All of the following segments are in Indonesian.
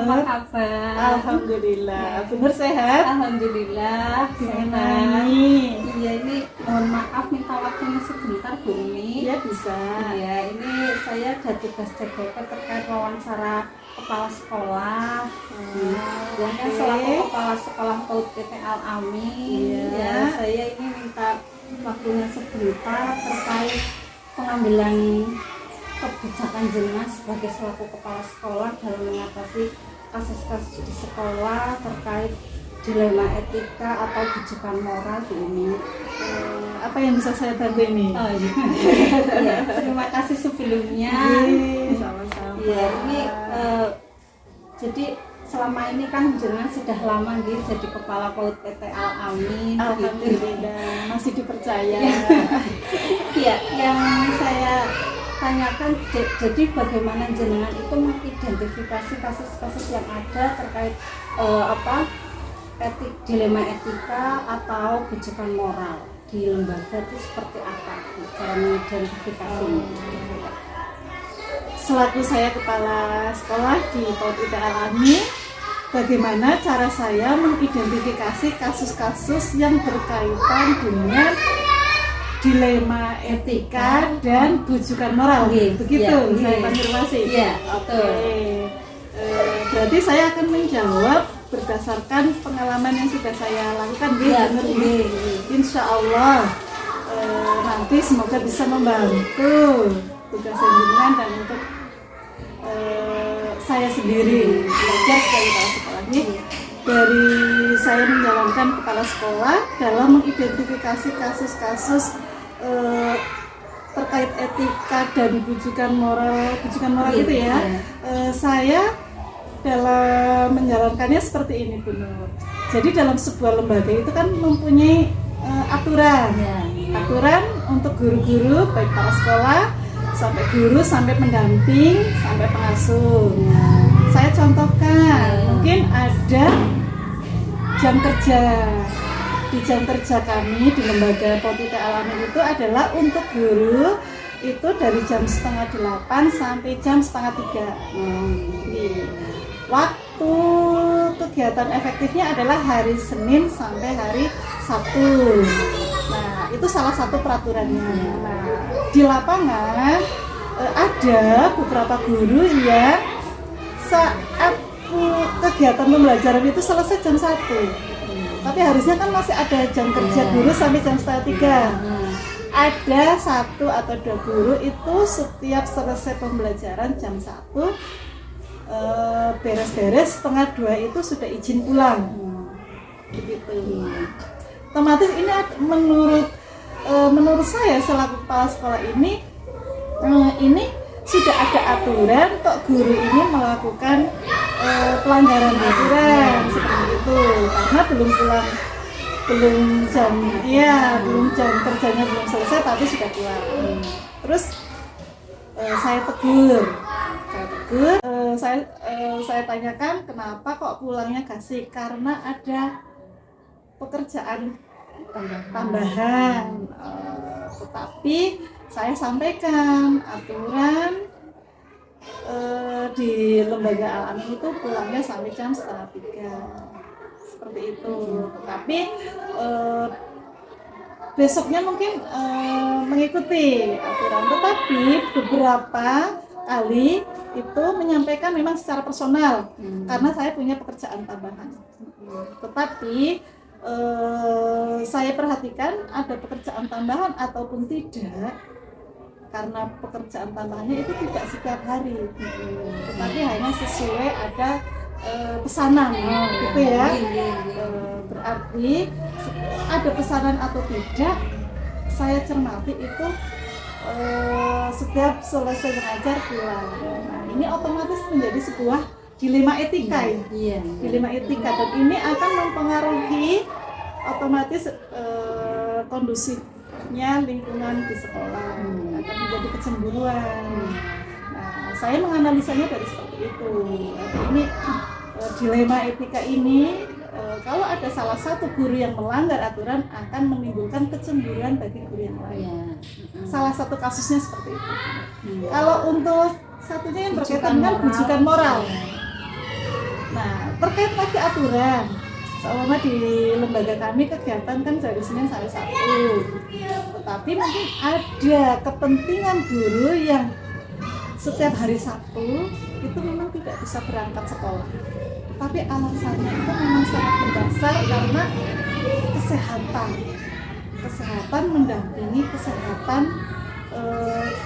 apa kabar? Alhamdulillah. Bu Nur sehat? Alhamdulillah Gimana sehat. nih? Iya, ini mohon maaf minta waktunya sebentar Bu Umi. Ya bisa. Iya, ini saya ada tugas CPP terkait wawancara kepala sekolah. Dan kan oke. selaku kepala sekolah PAUD PT Al Amin. Iya. Ya, saya ini minta waktunya sebentar terkait pengambilan kebijakan jenengan sebagai selaku kepala sekolah dalam mengatasi kasus-kasus di sekolah terkait dilema etika atau bijakan moral ini. Apa yang bisa saya bantu ini? Oh iya. Iya, terima kasih sebelumnya. Sama-sama. Iya, ini jadi selama ini kan jenengan sudah lama gitu jadi kepala PAUD PT Al Amin. Alhamdulillah, masih dipercaya. Iya, yang saya tanyakan jadi bagaimana jenengan itu mengidentifikasi kasus-kasus yang ada terkait dilema etika atau bijakan moral di lembaga itu seperti apa cara mengidentifikasinya? Selaku saya kepala sekolah di PAUD PT Al Amin, bagaimana cara saya mengidentifikasi kasus-kasus yang berkaitan dengan dilema etika dan bujukan moral. Begitu saya konfirmasi. Iya, Oke. Berarti saya akan menjawab berdasarkan pengalaman yang sudah saya lakukan. Insya Allah nanti semoga bisa membantu tugas jenengan dan untuk saya sendiri belajar sebagai kepala sekolah ini. Dari saya menjalankan kepala sekolah dalam mengidentifikasi kasus-kasus terkait etika dan bujukan moral itu ya. Saya dalam menjalankannya seperti ini Bu Nur. Jadi dalam sebuah lembaga itu kan mempunyai aturan untuk guru-guru baik para sekolah sampai guru sampai pendamping sampai pengasuh. Saya contohkan, mungkin ada jam kerja. Di jam kerja kami di lembaga PAUD PT Al Amin itu adalah untuk guru itu dari jam 7:30 sampai jam 2:30. Waktu kegiatan efektifnya adalah hari Senin sampai hari Sabtu. Nah, itu salah satu peraturannya. Nah, di lapangan ada beberapa guru yang saat kegiatan pembelajaran itu selesai jam 1. Tapi harusnya kan masih ada jam kerja guru sampai jam 2:30. Ada 1 atau 2 guru itu setiap selesai pembelajaran jam 1 beres-beres 1:30 itu sudah izin pulang. Begitu. Otomatis ini menurut saya selaku kepala sekolah ini sudah ada aturan kok guru ini melakukan pelanggaran aturan seperti itu karena belum jam kerjanya belum selesai tapi sudah pulang. Terus saya tegur, saya tanyakan kenapa kok pulangnya kasih, karena ada pekerjaan tambahan. Tetapi saya sampaikan aturan di lembaga Al Amin itu pulangnya sampai jam 2:30 seperti itu. Tetapi besoknya mungkin mengikuti aturan, tetapi beberapa kali itu menyampaikan memang secara personal karena saya punya pekerjaan tambahan. Tetapi saya perhatikan ada pekerjaan tambahan ataupun tidak, karena pekerjaan tambahannya itu tidak setiap hari, tetapi hanya sesuai ada pesanan gitu ya. Berarti ada pesanan atau tidak saya cermati itu setiap selesai mengajar pulang. Nah, ini otomatis menjadi sebuah dilema etika ya. Dilema etika, dan ini akan mempengaruhi otomatis kondusifnya lingkungan di sekolah, akan menjadi kecemburuan. Nah, saya menganalisanya dari seperti itu. Ini dilema etika ini kalau ada salah satu guru yang melanggar aturan akan menimbulkan kecemburuan bagi guru yang lain. Salah satu kasusnya seperti itu. Kalau untuk satunya yang berkaitan dengan bujukan moral. Nah, terkait lagi aturan, seumpama di lembaga kami kegiatan kan dari Senin sampai Sabtu, tetapi mungkin ada kepentingan guru yang setiap hari Sabtu itu memang tidak bisa berangkat sekolah, tapi alasannya itu memang sangat mendasar karena kesehatan mendampingi kesehatan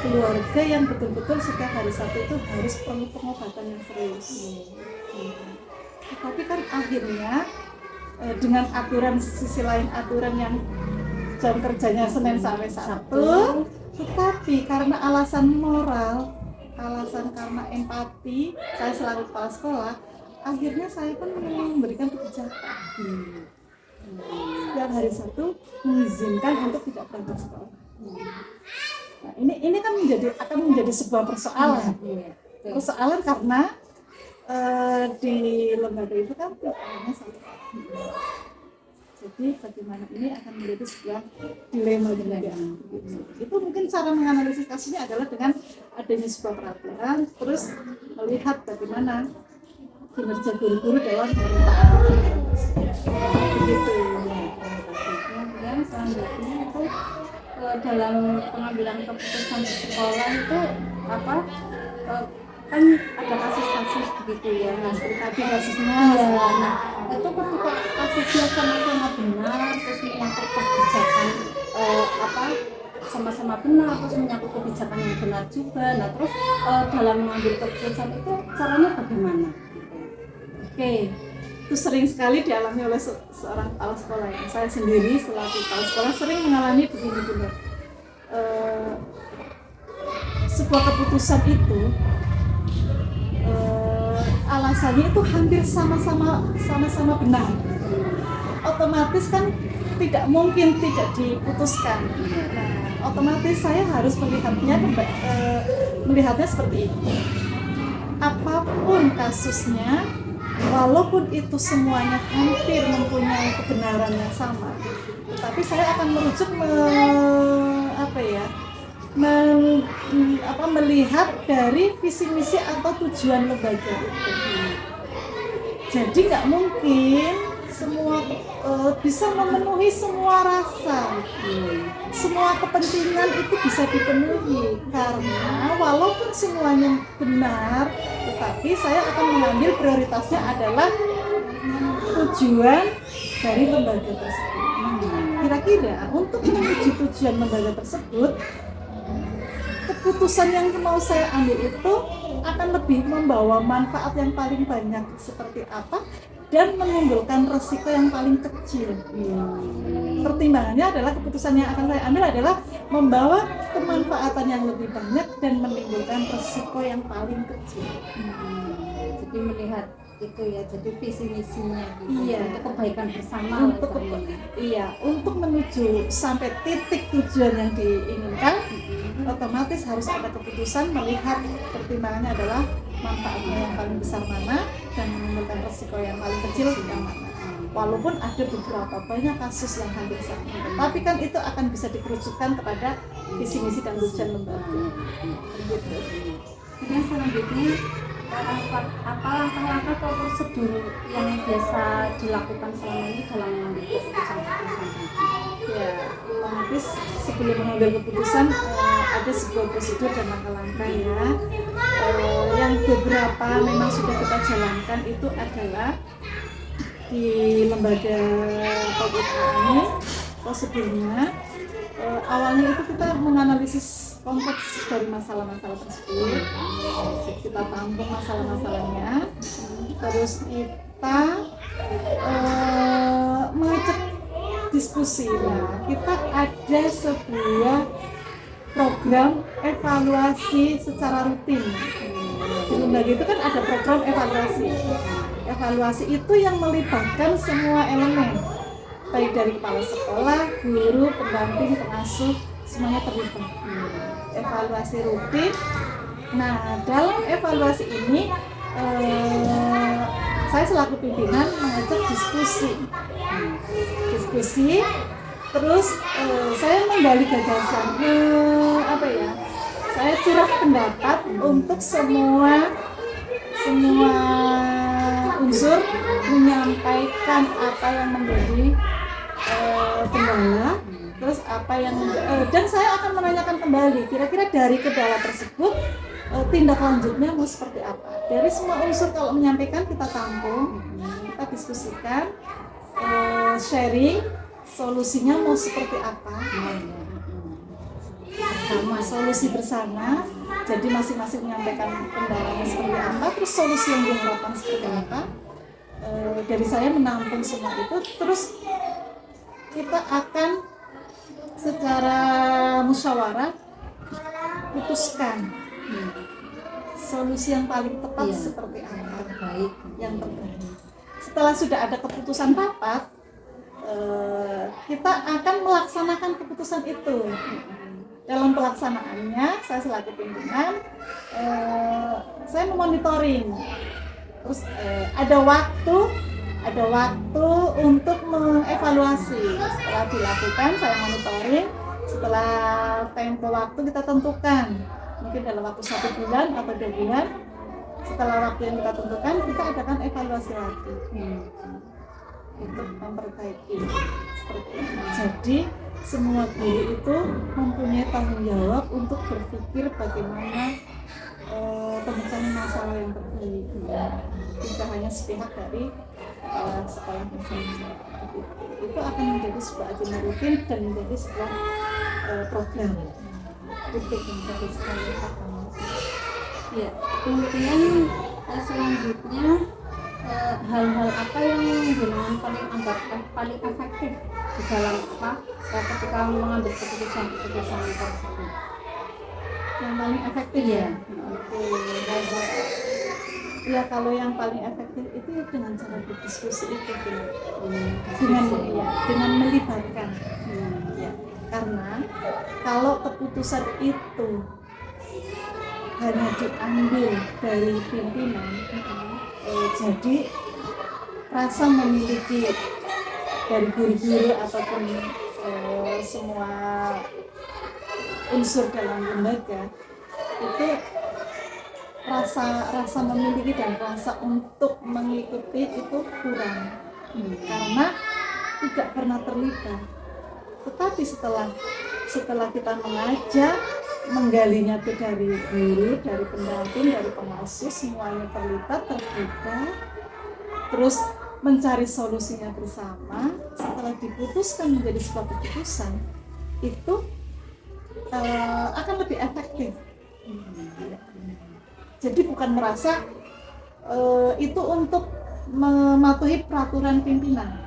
keluarga yang betul-betul setiap hari Sabtu itu harus perlu pengobatan yang serius. Tapi kan akhirnya dengan aturan, sisi lain aturan yang jam kerjanya Senin sampai Sabtu, tetapi karena alasan moral, alasan karena empati saya selaku kepala sekolah, akhirnya saya pun memberikan kebijakan setiap hari Sabtu mengizinkan untuk tidak berangkat sekolah. Nah, ini kan akan menjadi sebuah persoalan. Persoalan karena di lembaga itu kan hanya satu. Jadi bagaimana ini akan menjadi sebuah dilema. Itu mungkin cara menganalisis kasusnya adalah dengan adanya sebuah peraturan, terus melihat bagaimana kinerja guru-guru dalam pemerintahan. Begitu. Kemudian selanjutnya itu dalam pengambilan keputusan di sekolah itu apa? Kan ada kasus-kasus begitu ya. Nah, Tadi kasusnya nah, itu ketika kasusnya sama-sama benar, terus menyangkut kebijakan sama-sama benar, terus menyangkut kebijakan yang benar juga. Nah, terus dalam mengambil keputusan itu caranya bagaimana? Oke, itu sering sekali dialami oleh seorang kepala sekolah. Saya sendiri selaku kepala sekolah sering mengalami begini. Sebuah keputusan itu alasannya itu hampir sama-sama benar. Otomatis kan tidak mungkin tidak diputuskan. Nah, otomatis saya harus melihatnya seperti ini. Apapun kasusnya, walaupun itu semuanya hampir mempunyai kebenaran yang sama, tetapi saya akan merujuk melihat dari visi misi atau tujuan lembaga itu. Jadi nggak mungkin semua bisa memenuhi semua rasa, semua kepentingan itu bisa dipenuhi, karena walaupun semuanya benar, tetapi saya akan mengambil prioritasnya adalah tujuan dari lembaga tersebut. Kira-kira untuk menuju tujuan lembaga tersebut, keputusan yang mau saya ambil itu akan lebih membawa manfaat yang paling banyak seperti apa dan menimbulkan resiko yang paling kecil. Pertimbangannya adalah keputusan yang akan saya ambil adalah membawa kemanfaatan yang lebih banyak dan menimbulkan resiko yang paling kecil. Jadi melihat itu ya, jadi visi misinya gitu. Iya. Untuk kebaikan bersama. Untuk menuju sampai titik tujuan yang diinginkan, otomatis harus ada keputusan melihat pertimbangannya adalah manfaatnya yang paling besar mana dan menimbulkan resiko yang paling kecil yang mana. Walaupun ada beberapa banyak kasus yang hampir sama, tapi kan itu akan bisa dikerucutkan kepada visi misi dan tujuan lembaga. Begitu. Kemudian selanjutnya apa langkah-langkah atau prosedur yang biasa dilakukan selama ini dalam mengambil keputusan? Ya, otomatis sebelum mengambil keputusan ada sebuah prosedur dan langkah-langkah ya. Yang beberapa memang sudah kita jalankan itu adalah di lembaga ini prosedurnya. Awalnya itu kita menganalisis konteks dari masalah-masalah tersebut, kita tampung masalah-masalahnya, terus kita mengajak diskusi. Nah, kita ada sebuah program evaluasi secara rutin. Di lembaga itu kan ada program evaluasi. Evaluasi itu yang melibatkan semua elemen, baik dari kepala sekolah, guru, pendamping, pengasuh, semuanya terlibat. Evaluasi rutin. Nah, dalam evaluasi ini saya selaku pimpinan mengajak diskusi, terus saya menggali gagasan, saya curah pendapat untuk semua unsur menyampaikan apa yang menjadi kendala, terus apa yang dan saya akan menanyakan kembali kira-kira dari kendala tersebut tindak lanjutnya mau seperti apa. Dari semua unsur kalau menyampaikan kita tampung, kita diskusikan, sharing solusinya mau seperti apa, solusi bersama. Jadi masing-masing menyampaikan kendalanya seperti apa, terus solusi yang diharapkan seperti apa. Dari saya menampung semua itu, terus kita akan secara musyawarah putuskan solusi yang paling tepat seperti apa, yang terbaik. Setelah sudah ada keputusan rapat, kita akan melaksanakan keputusan itu. Dalam pelaksanaannya, saya selaku pimpinan, saya memonitoring. Terus ada waktu untuk mengevaluasi. Setelah dilakukan, saya monitoring. Setelah tempo waktu kita tentukan, mungkin dalam waktu 1 bulan atau 2 bulan. Setelah waktu yang kita tentukan, kita adakan evaluasi lagi untuk memperbaiki seperti itu. Jadi semua guru itu mempunyai tanggung jawab untuk berpikir bagaimana pemecahkan masalah yang terbaik. Tidak hanya sepihak dari sekolah saja. Itu akan menjadi sebuah agenda rutin dan menjadi sebuah program rutin dari sekolah. Ya, kemudian selanjutnya hal-hal apa yang jenengan paling anggap paling efektif di dalam ketika mengambil keputusan tersebut? Yang paling efektif ya? Ya, kalau yang paling efektif itu dengan cara berdiskusi itu dengan melibatkan. Ya. Karena kalau keputusan itu hanya diambil dari pimpinan, jadi rasa memiliki dari guru-guru ataupun semua unsur dalam lembaga itu rasa memiliki dan rasa untuk mengikuti itu kurang, karena tidak pernah terlibat. Tetapi setelah kita mengajak, menggalinya itu dari guru, dari pendamping, dari pengasuh, semuanya terlibat, terbuka, terus mencari solusinya bersama. Setelah diputuskan menjadi sebuah keputusan, itu akan lebih efektif. Jadi bukan merasa itu untuk mematuhi peraturan pimpinan,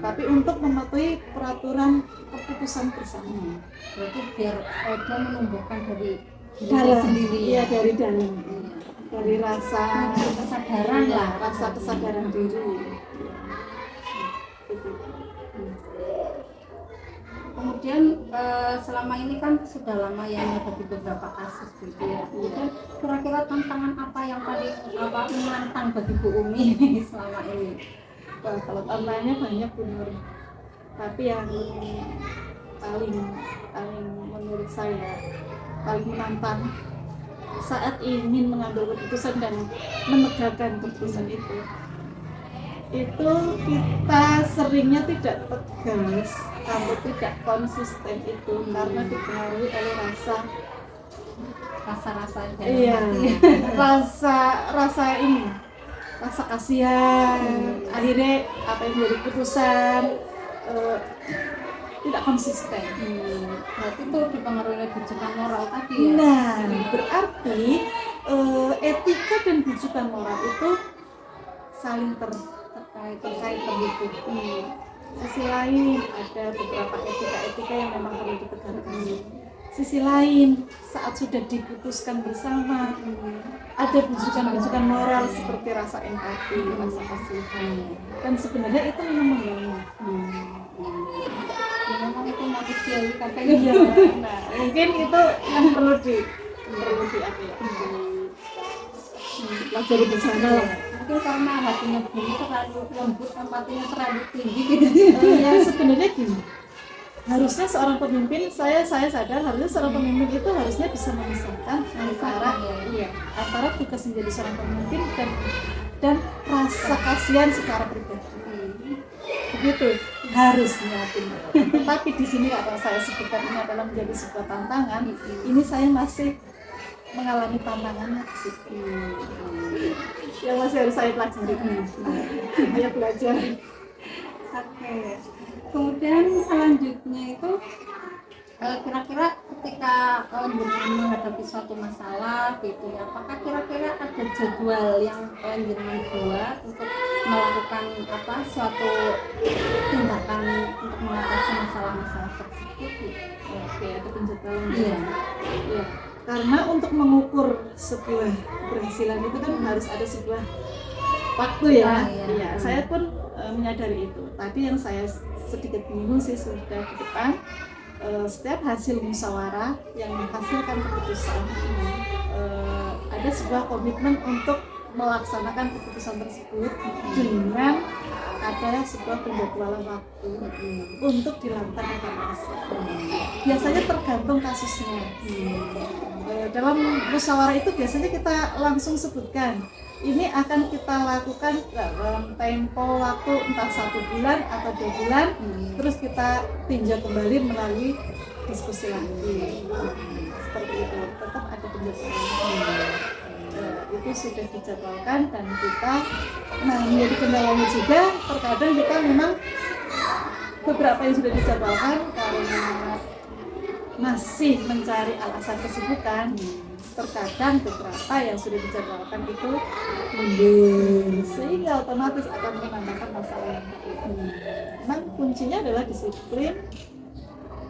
tapi untuk mematuhi peraturan keputusan bersama. Berarti biar dia menumbuhkan dari dalam sendiri. Iya, dari dalam, dari rasa kesadaran lah, rasa kesadaran diri. Kemudian selama ini kan sudah lama ya menghadapi beberapa kasus gitu ya. Kemudian kira-kira tantangan apa yang paling menantang bagi Bu Umi selama ini? Wah, kalau tantangannya banyak benar. Tapi yang paling menurut saya paling menantang saat ingin mengambil keputusan dan menegakkan keputusan itu kita seringnya tidak tegas atau tidak konsisten itu karena dipengaruhi oleh rasa-rasa rasa kasihan. Akhirnya apa yang menjadi keputusan tidak konsisten. Berarti itu dipengaruhi oleh bujukan moral tadi ya? Nah, berarti etika dan bujukan moral itu saling terkait terhubung. Sisi lain ada beberapa etika yang memang perlu ditegakkan. Sisi lain saat sudah diputuskan bersama ada bujukan moral seperti rasa empati, rasa kasihan, dan sebenarnya itu memang membangun. Memang itu manusiawi katanya. Nah, mungkin itu yang perlu pelajari bersama lah. Mungkin karena hatinya bumi terlalu lembut, empatinya terlalu tinggi gitu. Ya sebenarnya gini, harusnya seorang pemimpin, saya sadar harusnya seorang pemimpin itu harusnya bisa memisahkan antara tugas menjadi seorang pemimpin dan dan rasa kasihan secara pribadi. Begitu harusnya Bunda. Tetapi di sini kalau saya sebutkan ini adalah menjadi sebuah tantangan, ini saya masih mengalami tantangannya di situ. Yang masih harus saya pelajari. Saya belajar. Oke. Kemudian selanjutnya itu kira-kira ketika jenengan menghadapi suatu masalah gitu ya, apakah kira-kira ada jadwal yang jenengan buat untuk melakukan suatu tindakan untuk mengatasi masalah-masalah tersebut gitu? Oke, ada penjadwalan. Iya. Iya. Karena untuk mengukur sebuah keberhasilan itu kan harus ada sebuah waktu ya. Iya, saya pun menyadari itu. Tadi yang saya sedikit bingung sih sudah di depan, setiap hasil musyawarah yang menghasilkan keputusan, ada sebuah komitmen untuk melaksanakan keputusan tersebut dengan ada sebuah penjadwalan waktu untuk dilakukan evaluasi. Biasanya tergantung kasusnya. Dalam musyawarah itu biasanya kita langsung sebutkan ini akan kita lakukan dalam tempo waktu entah 1 bulan atau 2 bulan, terus kita tinjau kembali melalui diskusi lagi. Seperti itu, tetap ada penjadwalan. Itu sudah dijadwalkan dan kita, menjadi kendalanya juga terkadang kita memang beberapa yang sudah dijadwalkan karena masih mencari alasan kesibukan, terkadang beberapa yang sudah dijadwalkan itu mundur, sehingga otomatis akan menambahkan masalah. Memang kuncinya adalah disiplin,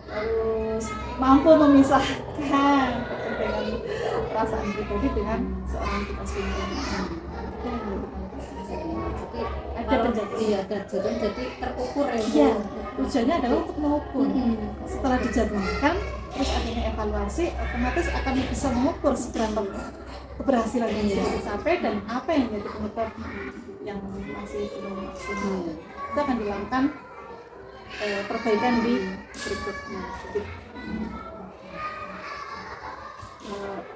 terus mampu memisahkan kepentingan perasaan pribadi dengan seorang tugas pimpinan. Ada penjadwalan, iya, ada jadwal, jadi terukur ya. Iya, tujuannya adalah untuk mengukur. Setelah dijadwalkan, terus adanya evaluasi, otomatis akan bisa mengukur seberapa keberhasilan yang sudah dicapai dan apa yang menjadi penyebab yang masih belum maksimal. Itu akan dilakukan perbaikan di berikutnya.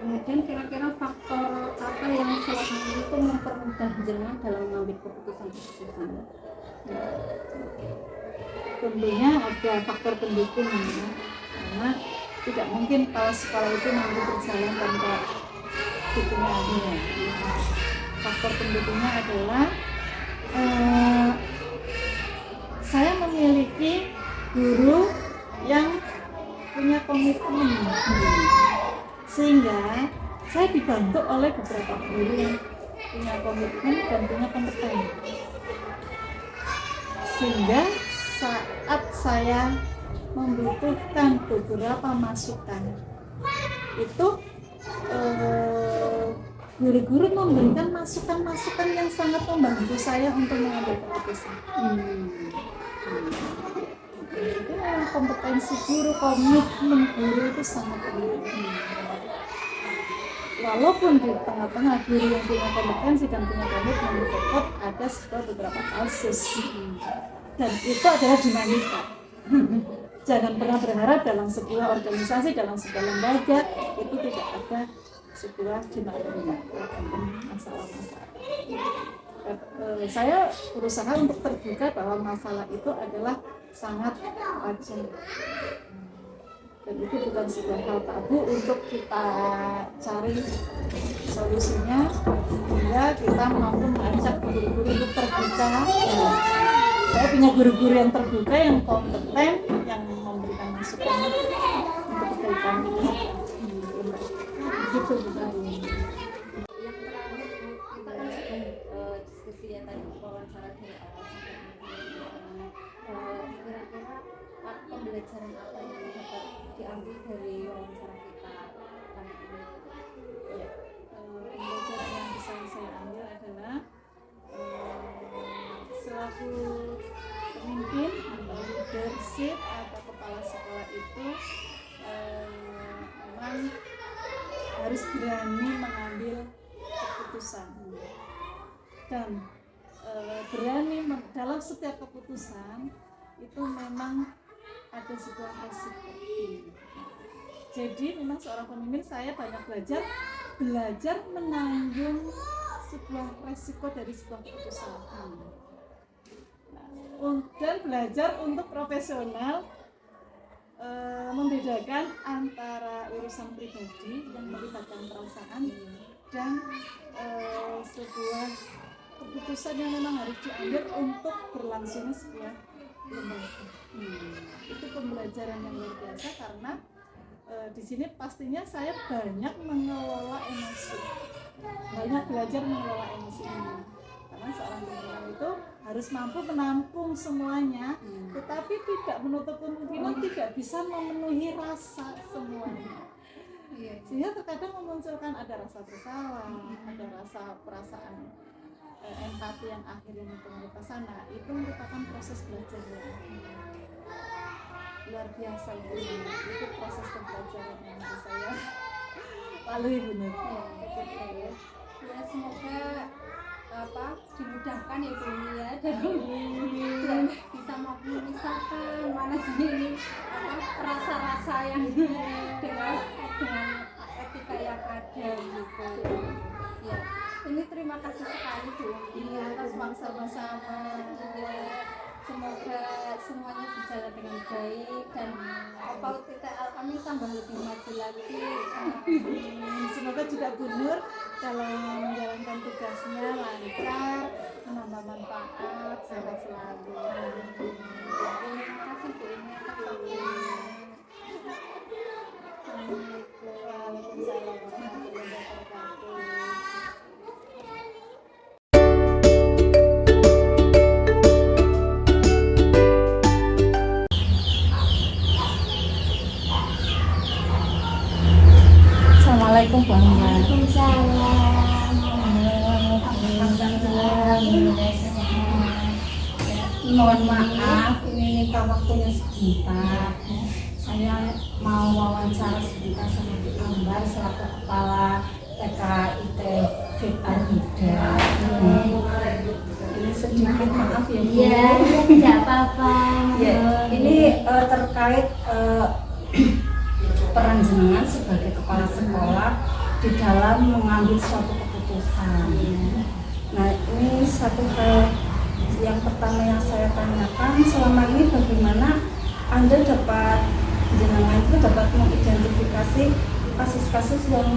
Kemudian kira-kira faktor apa yang selama ini itu mempermudah jenengan dalam mengambil keputusan? Tentunya ada faktor pendukung ya. Karena tidak mungkin kalau sekolah itu mampu berjalan tanpa dukungan. Faktor pendukungnya adalah saya memiliki guru yang punya komitmen, sehingga saya dibantu oleh beberapa guru yang punya komitmen dan punya kompeten, sehingga saat saya membutuhkan beberapa masukan itu guru-guru memberikan masukan-masukan yang sangat membantu saya untuk mengambil keputusan. Itu memang kompetensi guru, komitmen guru itu sangat penting. Walaupun di tengah-tengah guru yang punya kompetensi dan punya komitmen, tetap ada beberapa kasus dan itu adalah dinamika. Jangan pernah berharap dalam sebuah organisasi, dalam sebuah lembaga itu tidak ada sebuah dinamika masalah-masalah. Saya berusaha untuk terbuka bahwa masalah itu adalah sangat wajar dan itu bukan sebuah hal tabu untuk kita cari solusinya, sehingga kita mampu mengajak guru-guru untuk terbuka. Saya punya guru-guru yang terbuka, yang kompeten, yang memberikan masukan untuk kebaikan itu. Gitu juga. Yang terakhir kita kan sudah diskusi ya tadi, wawancara dari awal sampai akhir. Kira-kira pembelajaran apa yang dapat diambil dari wawancara kita kali ini? Pembelajaran yang bisa saya ambil adalah selaku pemimpin atau leadership atau kepala sekolah itu memang harus berani mengambil keputusan dan berani dalam setiap keputusan itu memang ada sebuah resiko. Jadi memang seorang pemimpin saya banyak belajar menanggung sebuah resiko dari sebuah keputusan. Dan belajar untuk profesional, membedakan antara urusan pribadi yang melibatkan perasaan dan sebuah keputusan yang memang harus diambil untuk berlangsungnya sebuah lembaga. Itu pembelajaran yang luar biasa karena di sini pastinya saya banyak mengelola emosi, banyak belajar mengelola emosi ini. Karena seorang pimpinan itu harus mampu menampung semuanya, tetapi tidak menutup kemungkinan tidak bisa memenuhi rasa semuanya. Sehingga terkadang memunculkan ada rasa bersalah, ada rasa perasaan empati yang akhirnya mempengaruhi ke sana. Itu merupakan proses belajar yang luar biasa itu proses pembelajaran yang harus saya lalui benar. Ya semoga dimudahkan ya Bu ya, dan bisa memisahkan mana sih ini rasa-rasa yang dengan etika yang ada gitu. Ya, ini terima kasih sekali Bu atas waktu bersama. Semoga semuanya berjalan dengan baik dan kami tambah lebih maju lagi. Semoga juga Bu Nur dalam menjalankan tugasnya lancar, menambah manfaat, sehat selalu. Terima kasih Bu ini atas Waalaikumsalam warahmatullahi wabarakatuh. Assalamualaikum Bu Amar. Mohon maaf, ini minta waktunya sebentar. Saya mau wawancara sebentar sama Bu Ambar selaku Kepala TKIT Fit Armida. Ini sedikit maaf ya Bu. Iya, tidak apa-apa. Ya, ini terkait peran jenengan sebagai kepala sekolah di dalam mengambil suatu keputusan. Nah, ini satu hal yang pertama yang saya tanyakan, selama ini bagaimana Anda jenengan itu dapat mengidentifikasi kasus-kasus yang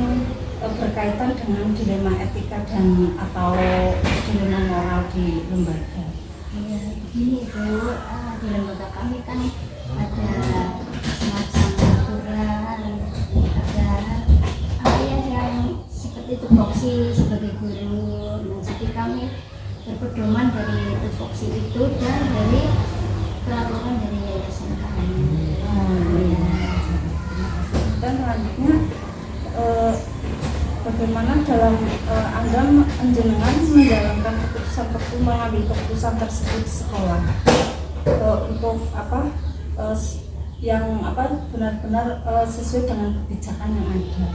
berkaitan dengan dilema etika dan atau dilema moral di lembaga. Ya, begini Bu, di lembaga kami kan ada semacam aturan, ada apa ya yang seperti tupoksi sebagai guru. Nah, jadi kami berpedoman dari tupoksi itu dan dari peraturan dari yayasan kami. Dan selanjutnya bagaimana dalam Anda jenengan menjalankan mengambil keputusan tersebut di sekolah untuk yang benar-benar sesuai dengan kebijakan yang ada.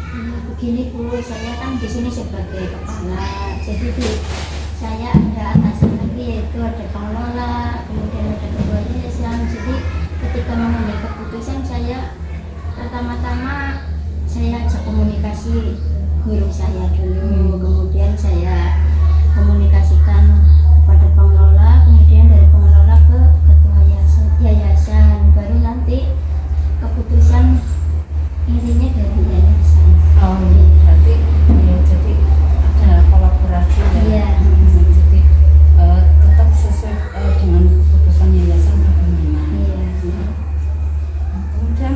Begini Bu, saya kan di sini sebagai kepala, jadi saya ada atasan lagi yaitu ada pengelola, kemudian ada ketua yayasan. Jadi ketika mengambil keputusan saya pertama-tama saya ajak komunikasi guru saya dulu, kemudian saya komunikasikan kepada pengelola, kemudian dari pengelola ke ketua yayasan, baru nanti keputusan intinya dari yayasan. Oh iya, berarti ya, jadi ada kolaborasi ya. Iya. Jadi tetap sesuai dengan keputusan yayasan bagaimana. Iya. Nah, kemudian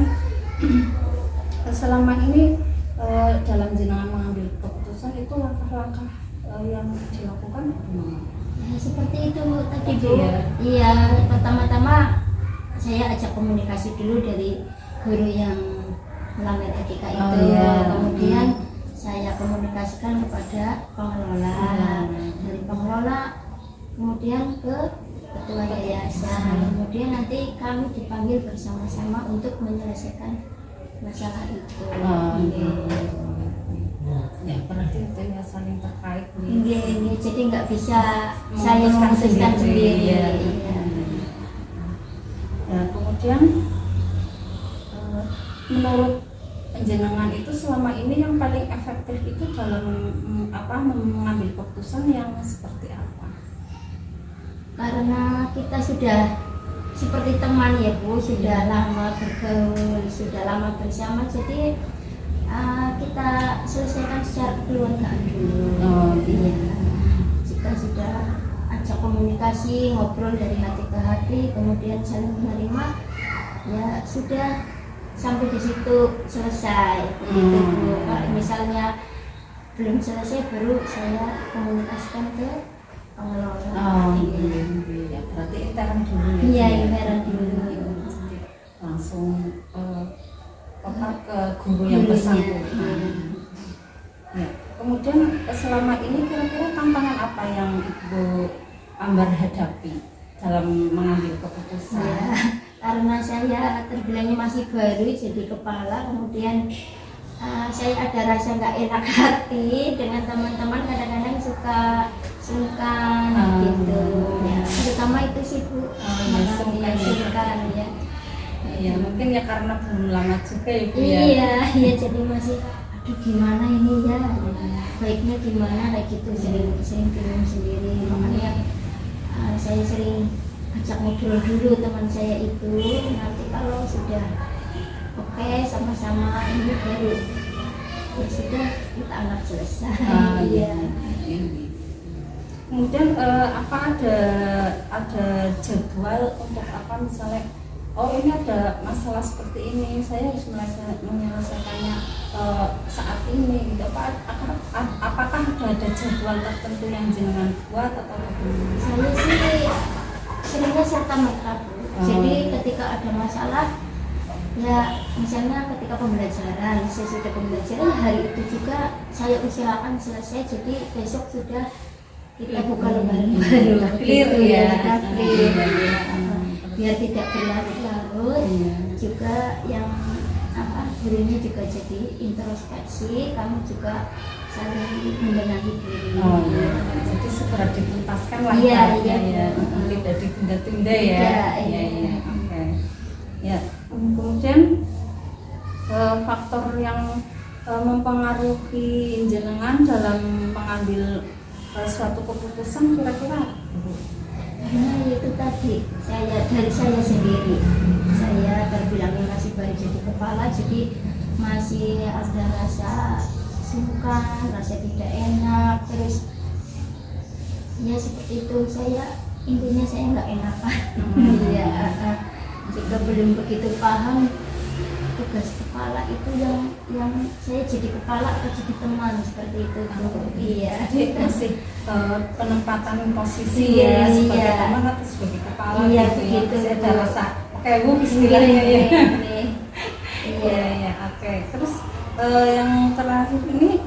selama ini dalam jenengan mengambil keputusan itu langkah-langkah yang dilakukan bagaimana? Nah, seperti itu tadi Bu. Iya. Iya, pertama-tama saya ajak komunikasi dulu dari guru yang melanggar etika itu. Iya. Kemudian saya komunikasikan kepada pengelola. Dari pengelola kemudian ke ketua yayasan. Kemudian nanti kami dipanggil bersama-sama untuk menyelesaikan masalah itu. Ya, berarti itu ya saling terkait nih. Iya, jadi nggak bisa saya memutuskan sendiri. Iya. Iya. Nah, kemudian menurut jenengan itu selama ini yang paling efektif itu dalam mengambil keputusan yang seperti apa? Karena kita sudah seperti teman ya Bu, sudah lama bergaul, sudah lama bersama, jadi kita selesaikan secara kekeluargaan dulu. Iya. Jika sudah ajak komunikasi, ngobrol dari hati ke hati, kemudian saling menerima, ya sudah sampai di situ selesai. Begitu Bu. Kalau misalnya belum selesai, baru saya komunikasikan ke pengelola. Iya. Berarti intern dulu ya? Iya, intern dulu. Langsung ke guru yang bersangkutan. Ya. Kemudian selama ini kira-kira tantangan apa yang Ibu Ambar hadapi dalam mengambil keputusan? Ya, karena saya terbilangnya masih baru jadi kepala, kemudian saya ada rasa nggak enak hati dengan teman-teman, kadang-kadang suka sungkan gitu ya, terutama itu sih Bu, sungkan ya. Iya, mungkin ya karena belum lama juga ya Bu ya. Iya, jadi masih aduh gimana ini ya, baiknya gimana kayak gitu, sering bingung sendiri. Makanya saya sering ajak ngobrol dulu teman saya itu, nanti kalau sudah oke sama-sama ini baru ya sudah kita anggap selesai. Iya. Kemudian apa ada jadwal untuk apa misalnya? Oh ini ada masalah seperti ini, saya harus menyelesaikannya saat ini gitu. Apakah ada jadwal tertentu yang jenengan buat atau bagaimana? Saya sih seringnya serta merta Bu. Jadi ketika ada masalah, ya misalnya ketika pembelajaran, sesudah pembelajaran hari itu juga saya usahakan selesai. Jadi besok sudah kita buka lembaran baru. Clear ya. Clear. Biar tidak berlarut-larut, juga yang gurunya juga jadi introspeksi, kamu juga saling membenahi diri. Jadi segera dituntaskan lah ya. Tidak ditunda-tunda ya. Iya. Oke. Ya, kemudian faktor yang mempengaruhi jenengan dalam mengambil suatu keputusan kira-kira? Nah itu tadi dari saya sendiri, saya terbilangnya masih baru jadi kepala, jadi masih ada rasa sungkan, rasa tidak enak, terus ya seperti itu. Intinya saya nggak enakan. Iya. Jika belum begitu paham tugas kepala itu yang saya jadi kepala atau jadi teman seperti itu. Iya. Jadi masih penempatan posisi ya sebagai teman atau sebagai kepala gitu ya. Saya ada rasa oke Bu istilahnya ya. Iya, oke. Terus yang terakhir ini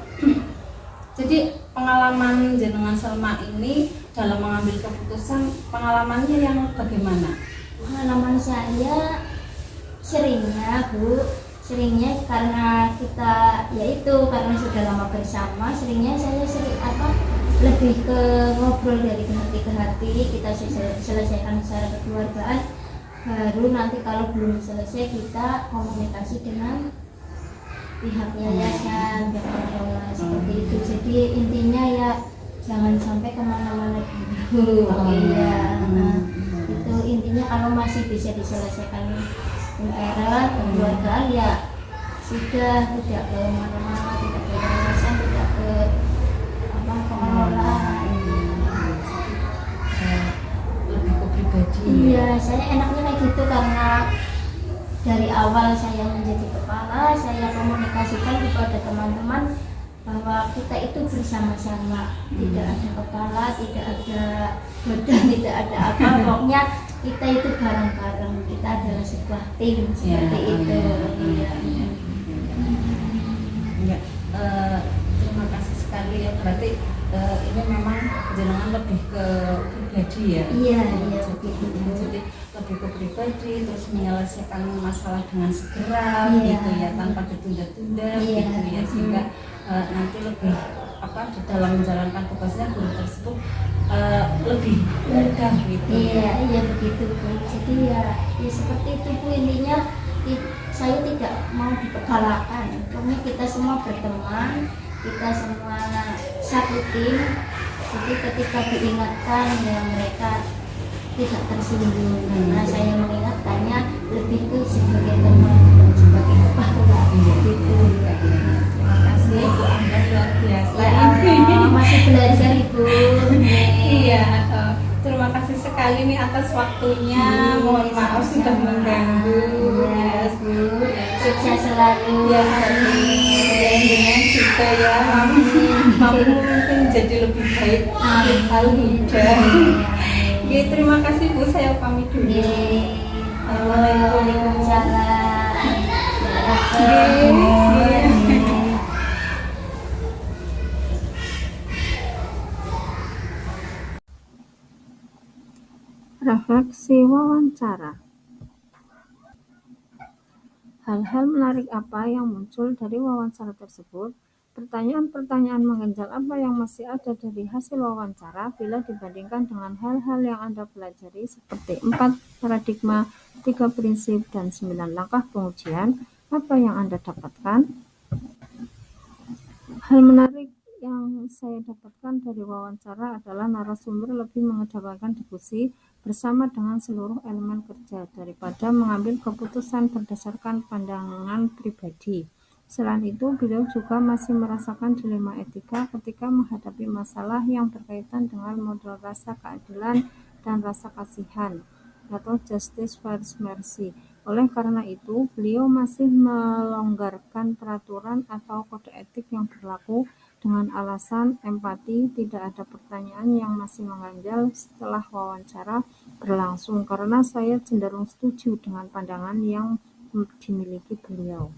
jadi pengalaman jenengan selama ini dalam mengambil keputusan, pengalamannya yang bagaimana? Pengalaman saya seringnya karena kita karena sudah lama bersama, seringnya saya lebih ke ngobrol dari hati ke hati, kita selesaikan secara kekeluargaan, baru nanti kalau belum selesai kita komunikasi dengan pihak yayasan, pihak pengelola seperti itu. Jadi intinya ya jangan sampai kemana-mana dulu. Itu intinya, kalau masih bisa diselesaikan intern kekeluargaan ya sudah, tidak ke mana-mana, tidak ke yayasan, tidak ke pengelola. Lebih ke pribadi. Iya, saya enaknya kayak gitu karena dari awal saya menjadi kepala, saya komunikasikan kepada teman-teman bahwa kita itu bersama-sama, tidak ada kepala, tidak ada badan, tidak ada apa, pokoknya kita itu bareng-bareng, kita adalah sebuah tim seperti itu. Ya, terima kasih sekali ya. Berarti ini memang jenengan lebih ke pribadi ya. Iya begitu. Jadi lebih ke pribadi, terus menyelesaikan masalah dengan segera gitu ya, tanpa ditunda-tunda gitu ya, sehingga nanti lebih di dalam menjalankan tugasnya guru tersebut lebih mudah gitu. Iya begitu Bu. Jadi ya seperti itu Bu, intinya saya tidak mau dipergalakan. Pokoknya kita semua berteman, kita semua satu tim. Jadi ketika diingatkan ya mereka tidak tersinggung, karena saya mengingatkannya lebih ke sebagai teman dan sebagai kepala gitu. Terima kasih Bu Ambar, luar biasa Ya ini. Allah, masih belajar Ibu. Iya, terima kasih sekali nih atas waktunya. Mohon maaf sudah mengganggu. Ya, Bu. Sukses selalu. Ya, dengan juga ya, mampu mungkin jadi lebih baik Al-Huda. Oke, terima kasih Bu, saya pamit dulu. Refleksi wawancara. Hal-hal menarik apa yang muncul dari wawancara tersebut? Pertanyaan-pertanyaan mengganjal apa yang masih ada dari hasil wawancara bila dibandingkan dengan hal-hal yang Anda pelajari seperti 4 paradigma, 3 prinsip, dan 9 langkah pengujian? Apa yang Anda dapatkan? Hal menarik yang saya dapatkan dari wawancara adalah narasumber lebih mengedepankan diskusi bersama dengan seluruh elemen kerja daripada mengambil keputusan berdasarkan pandangan pribadi. Selain itu, beliau juga masih merasakan dilema etika ketika menghadapi masalah yang berkaitan dengan model rasa keadilan dan rasa kasihan atau justice versus mercy. Oleh karena itu, beliau masih melonggarkan peraturan atau kode etik yang berlaku dengan alasan empati. Tidak ada pertanyaan yang masih mengganjal setelah wawancara berlangsung karena saya cenderung setuju dengan pandangan yang dimiliki beliau.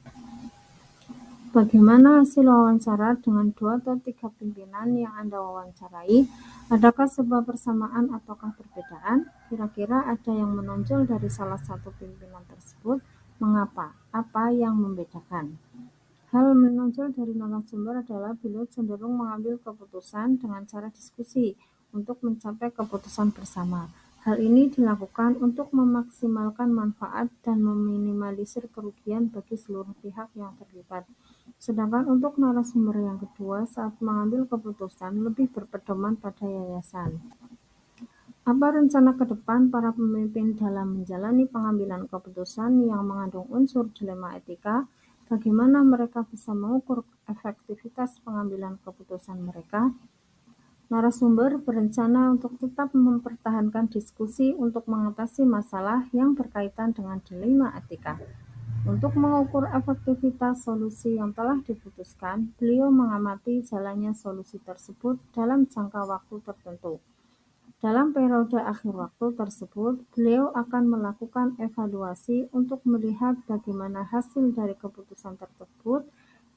Bagaimana hasil wawancara dengan 2 atau 3 pimpinan yang Anda wawancarai? Adakah sebuah persamaan ataukah perbedaan? Kira-kira ada yang menonjol dari salah satu pimpinan tersebut? Mengapa? Apa yang membedakan? Hal menonjol dari narasumber adalah beliau cenderung mengambil keputusan dengan cara diskusi untuk mencapai keputusan bersama. Hal ini dilakukan untuk memaksimalkan manfaat dan meminimalisir kerugian bagi seluruh pihak yang terlibat. Sedangkan untuk narasumber yang kedua, saat mengambil keputusan lebih berpedoman pada yayasan. Apa rencana ke depan para pemimpin dalam menjalani pengambilan keputusan yang mengandung unsur dilema etika? Bagaimana mereka bisa mengukur efektivitas pengambilan keputusan mereka? Narasumber berencana untuk tetap mempertahankan diskusi untuk mengatasi masalah yang berkaitan dengan dilema etika. Untuk mengukur efektivitas solusi yang telah diputuskan, beliau mengamati jalannya solusi tersebut dalam jangka waktu tertentu. Dalam periode akhir waktu tersebut, beliau akan melakukan evaluasi untuk melihat bagaimana hasil dari keputusan tersebut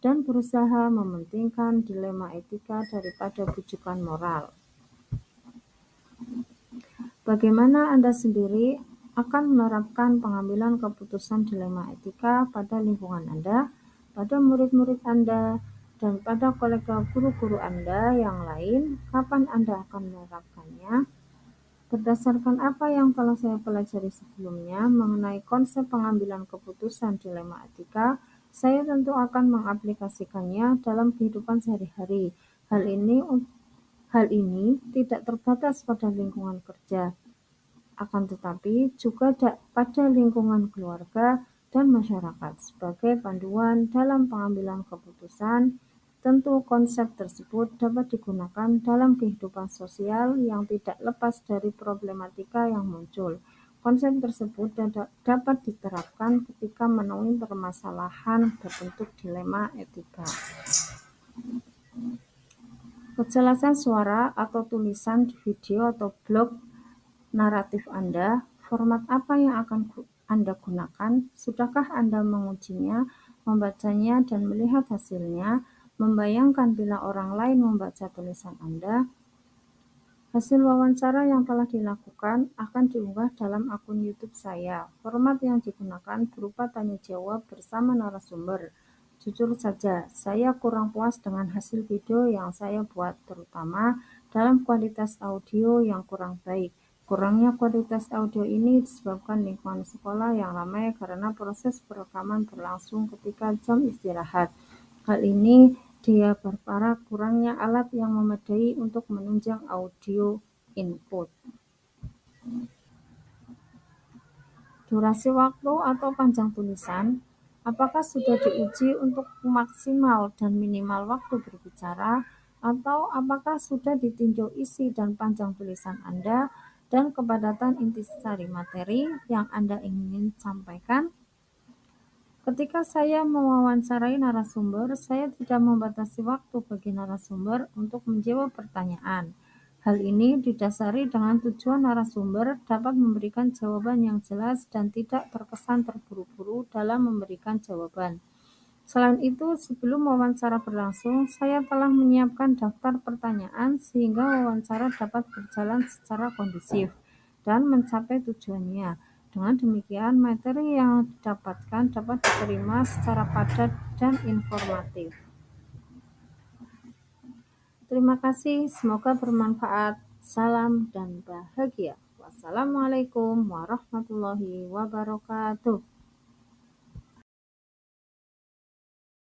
dan berusaha mementingkan dilema etika daripada bujukan moral. Bagaimana Anda sendiri akan menerapkan pengambilan keputusan dilema etika pada lingkungan Anda, pada murid-murid Anda, dan pada kolega guru-guru Anda yang lain? Kapan Anda akan menerapkannya? Berdasarkan apa yang telah saya pelajari sebelumnya mengenai konsep pengambilan keputusan dilema etika, saya tentu akan mengaplikasikannya dalam kehidupan sehari-hari. Hal ini tidak terbatas pada lingkungan kerja, akan tetapi juga pada lingkungan keluarga dan masyarakat sebagai panduan dalam pengambilan keputusan. Tentu konsep tersebut dapat digunakan dalam kehidupan sosial yang tidak lepas dari problematika yang muncul. Konsep tersebut dapat diterapkan ketika menemui permasalahan berbentuk dilema etika. Kejelasan suara atau tulisan di video atau blog naratif Anda, format apa yang akan Anda gunakan? Sudahkah Anda mengujinya, membacanya, dan melihat hasilnya? Membayangkan bila orang lain membaca tulisan Anda? Hasil wawancara yang telah dilakukan akan diunggah dalam akun YouTube saya. Format yang digunakan berupa tanya jawab bersama narasumber. Jujur saja, saya kurang puas dengan hasil video yang saya buat, terutama dalam kualitas audio yang kurang baik. Kurangnya kualitas audio ini disebabkan lingkungan sekolah yang ramai karena proses perekaman berlangsung ketika jam istirahat. Hal ini diperparah kurangnya alat yang memadai untuk menunjang audio input. Durasi waktu atau panjang tulisan, apakah sudah diuji untuk maksimal dan minimal waktu berbicara, atau apakah sudah ditinjau isi dan panjang tulisan Anda dan kepadatan intisari materi yang Anda ingin sampaikan? Ketika saya mewawancarai narasumber, saya tidak membatasi waktu bagi narasumber untuk menjawab pertanyaan. Hal ini didasari dengan tujuan narasumber dapat memberikan jawaban yang jelas dan tidak terkesan terburu-buru dalam memberikan jawaban. Selain itu, sebelum wawancara berlangsung, saya telah menyiapkan daftar pertanyaan sehingga wawancara dapat berjalan secara kondusif dan mencapai tujuannya. Dengan demikian, materi yang didapatkan dapat diterima secara padat dan informatif. Terima kasih, semoga bermanfaat. Salam dan bahagia. Wassalamualaikum warahmatullahi wabarakatuh.